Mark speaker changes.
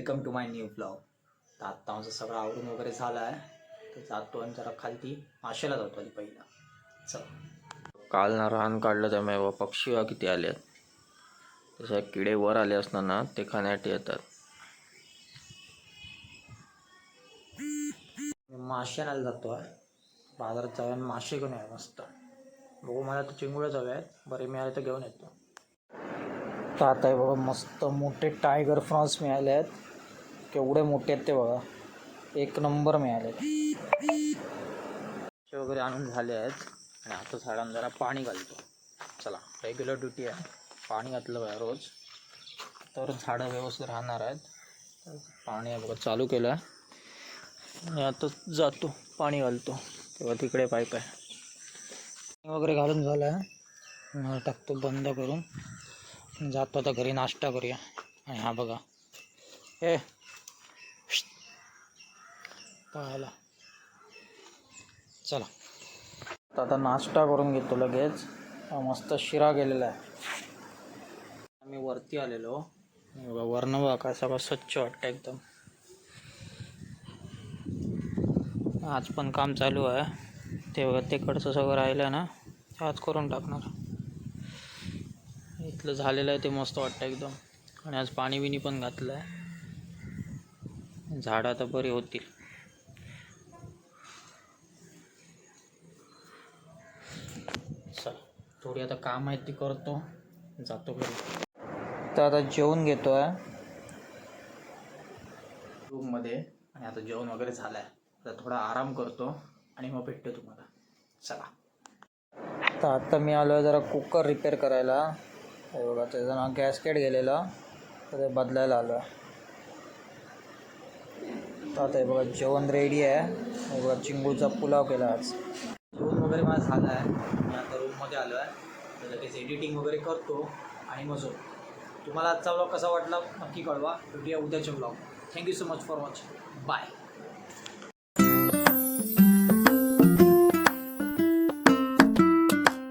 Speaker 1: Welcome to my new blog. तर आत्ता माझं सगळं आवरून वगैरे झालं आहे. तर जातो आणि जरा खालती माशाला जातो आधी पहिला. चला. काल ना रान काढलं त्यामुळे पक्षी किती आले आहेत. तसे किडे वर आले असताना ते खाण्यासाठी येतात. मासे आणायला जातो आहे. बाजारात जाऊया आणि मासे घेऊन आहे मस्त. बघू मला तर चिंगुळच हवे आहेत. बरे मिळाले तर घेऊन येतो. तर आता आहे बघा मस्त मोठे टायगर फ्रॉन्स मिळाले आहेत. केवढे मोठे आहेत ते बघा. एक नंबर मिळाले वगैरे आणून झाले आहेत. आणि आता झाडांना जरा पाणी घालतो. चला, रेग्युलर ड्युटी आहे. पाणी घातलं बघा रोज तर झाडं व्यवस्थित राहणार आहेत. पाणी आहे बघा चालू केलं आहे. आणि आता जातो पाणी घालतो. तेव्हा तिकडे पाईप आहे. वगैरे घालून झालं आहे. टाकतो बंद करून. जातो आता घरी नाश्ता करूया. आणि हा बघा हे पाहायला. चला आता नाश्ता करून घेतो लगेच. मस्त शिरा गेलेला आहे. आम्ही वरती आलेलो. वरनं बघा काय सगळं स्वच्छ वाटतं एकदम. आज पण काम चालू आहे. ते बघा तिकडचं सगळं राहिलं ना आज करून टाकणार. इथलं झालेलं आहे ते मस्त वाटतं एकदम. आणि आज पाणी बिणी पण घातलं आहे. झाडं आता बरी होतील. चल थोडी आता काम आहे ती करतो, जातो घरी. तर आता जेवून घेतो आहे रूममध्ये. आणि आता जेवण वगैरे झालं आहे. आता थोडा आराम करतो आणि मग भेटतो तुम्हाला. चला. तर आता मी आलो आहे जरा कुकर रिपेअर करायला. हे बघा त्याचं ना गॅसकेट गेलेला तर ते बदलायला आलो आहे. तर आता हे बघा जेवण रेडी आहे. हे बघा चिंगूळचा पुलाव केला आज. जेवण वगैरे माझं झालं आहे. मी आता रूममध्ये आलो आहे. तर लगेच एडिटिंग वगैरे करतो आणि मग झोपतो. तुम्हाला आजचा ब्लॉग कसा वाटला नक्की कळवा. भेटूया उद्याच्या blog. Thank you so much for watching. Bye.